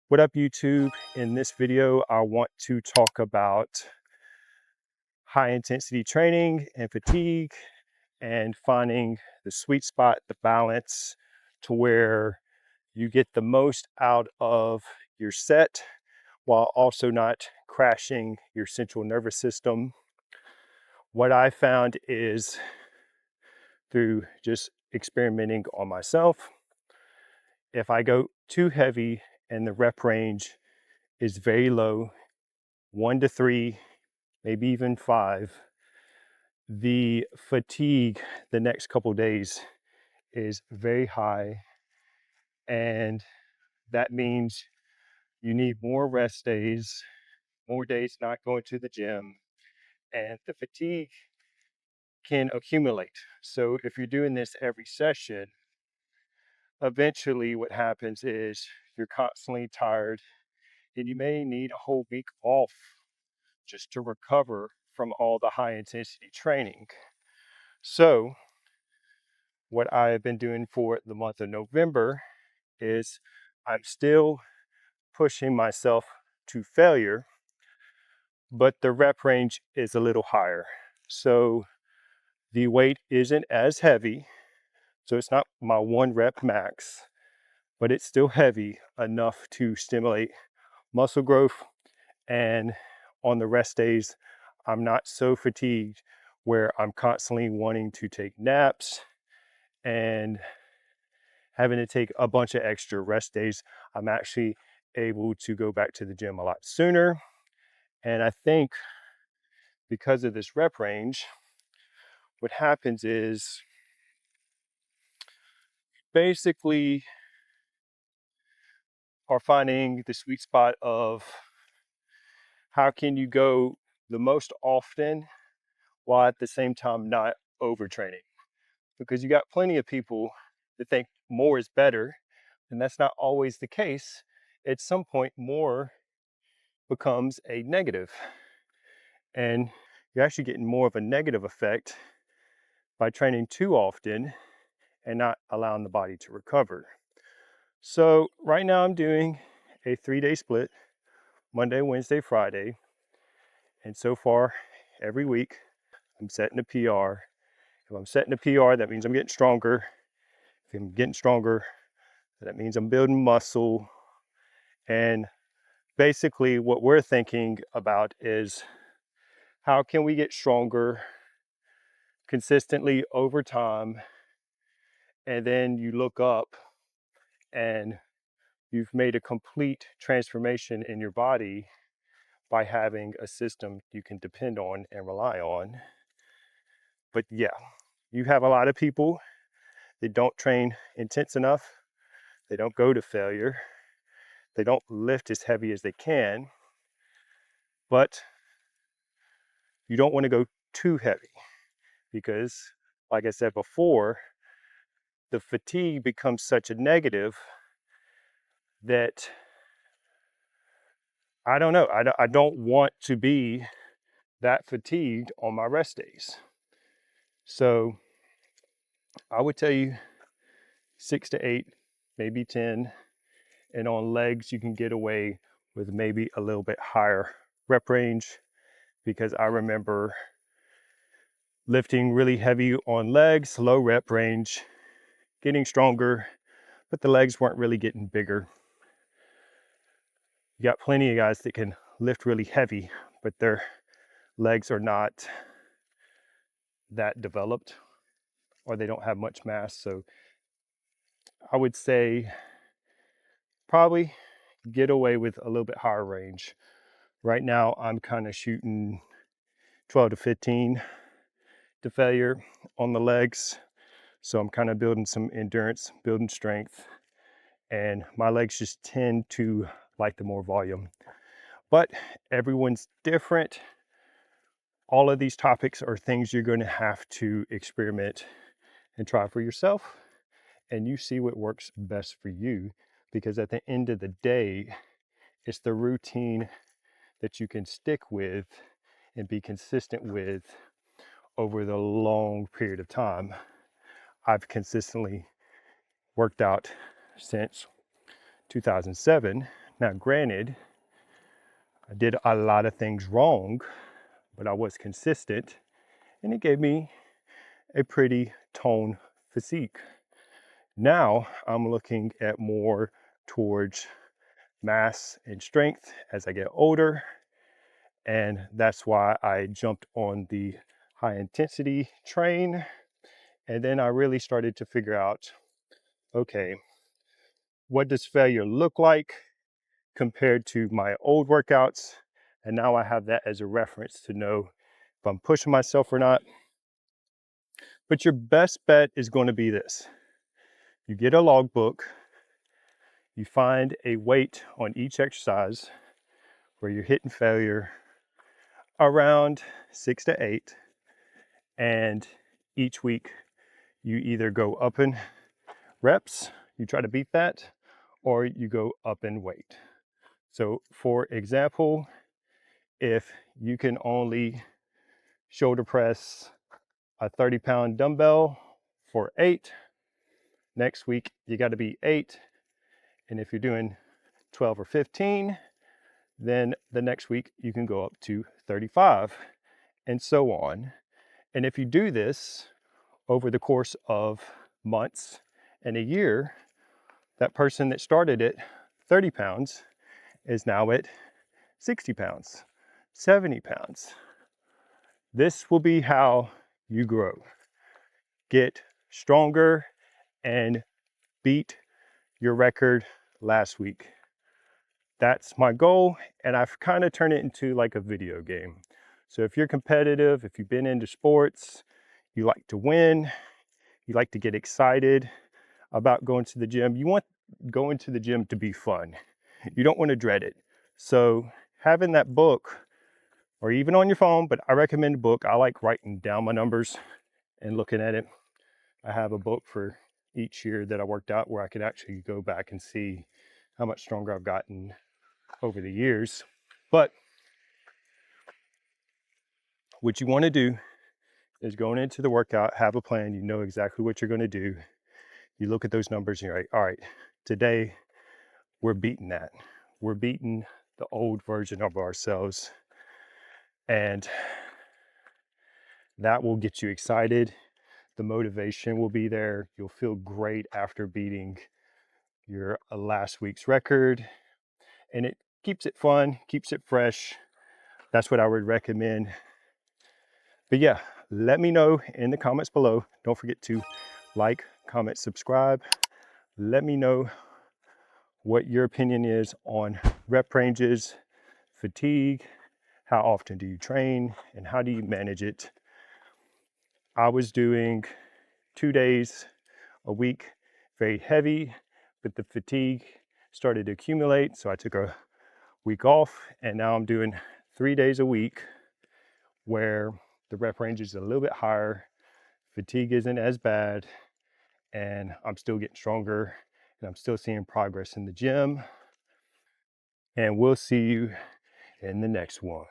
What up, YouTube? In this video, I want to talk about high intensity training and fatigue and finding the sweet spot, the balance to where you get the most out of your set while also not crashing your central nervous system. What I found is through just experimenting on myself, if I go too heavy and the rep range is very low, 1 to 3, maybe even 5, the fatigue the next couple days is very high, and that means you need more rest days, more days not going to the gym, and the fatigue can accumulate. So if you're doing this every session, eventually what happens is you're constantly tired and you may need a whole week off just to recover from all the high intensity training. So what I've been doing for the month of November is I'm still pushing myself to failure, but the rep range is a little higher. So the weight isn't as heavy. So it's not my 1 rep max, but it's still heavy enough to stimulate muscle growth. And on the rest days, I'm not so fatigued where I'm constantly wanting to take naps and having to take a bunch of extra rest days. I'm actually able to go back to the gym a lot sooner. And I think because of this rep range, what happens is basically are finding the sweet spot of how can you go the most often while at the same time not overtraining. Because you got plenty of people that think more is better, and that's not always the case. At some point, more becomes a negative, and you're actually getting more of a negative effect by training too often and not allowing the body to recover. So right now I'm doing a 3-day split, Monday, Wednesday, Friday, and so far every week I'm setting a PR. If I'm setting a PR, that means I'm getting stronger. If I'm getting stronger, that means I'm building muscle. And basically what we're thinking about is how can we get stronger consistently over time, and then you look up and you've made a complete transformation in your body by having a system you can depend on and rely on. But yeah, you have a lot of people that don't train intense enough, they don't go to failure, they don't lift as heavy as they can, but you don't want to go too heavy because, like I said before, the fatigue becomes such a negative that I don't know. I don't want to be that fatigued on my rest days. So I would tell you 6 to 8, maybe 10. And on legs, you can get away with maybe a little bit higher rep range, because I remember lifting really heavy on legs, low rep range, getting stronger, but the legs weren't really getting bigger. You got plenty of guys that can lift really heavy, but their legs are not that developed, or they don't have much mass. So I would say probably get away with a little bit higher range. Right now, I'm kind of shooting 12 to 15 to failure on the legs. So I'm kind of building some endurance, building strength, and my legs just tend to like the more volume. But everyone's different. All of these topics are things you're going to have to experiment and try for yourself, and you see what works best for you, because at the end of the day, it's the routine that you can stick with and be consistent with over the long period of time. I've consistently worked out since 2007. Now, granted, I did a lot of things wrong, but I was consistent, and it gave me a pretty toned physique. Now I'm looking at more towards mass and strength as I get older, and that's why I jumped on the high intensity train. And then I really started to figure out, okay, what does failure look like compared to my old workouts? And now I have that as a reference to know if I'm pushing myself or not. But your best bet is going to be this. You get a logbook, you find a weight on each exercise where you're hitting failure around 6 to 8, and each week you either go up in reps, you try to beat that, or you go up in weight. So for example, if you can only shoulder press a 30-pound dumbbell for 8, next week you got to be 8. And if you're doing 12 or 15, then the next week you can go up to 35, and so on. And if you do this over the course of months and a year, that person that started at 30 pounds is now at 60 pounds, 70 pounds. This will be how you grow. Get stronger and beat your record last week. That's my goal, and I've kind of turned it into like a video game. So if you're competitive, if you've been into sports, you like to win, you like to get excited about going to the gym, you want going to the gym to be fun. You don't want to dread it. So having that book, or even on your phone, but I recommend a book. I like writing down my numbers and looking at it. I have a book for each year that I worked out where I can actually go back and see how much stronger I've gotten over the years. But what you want to do is going into the workout, have a plan, you know exactly what you're going to do. You look at those numbers and you're like, all right, today we're beating that. We're beating the old version of ourselves. And that will get you excited. The motivation will be there. You'll feel great after beating your last week's record. And it keeps it fun, keeps it fresh. That's what I would recommend. But yeah, let me know in the comments below. Don't forget to like, comment, subscribe. Let me know what your opinion is on rep ranges, fatigue, how often do you train, and how do you manage it. I was doing 2 days a week, very heavy, but the fatigue started to accumulate, so I took a week off, and now I'm doing 3 days a week where the rep range is a little bit higher, fatigue isn't as bad, and I'm still getting stronger, and I'm still seeing progress in the gym. And we'll see you in the next one.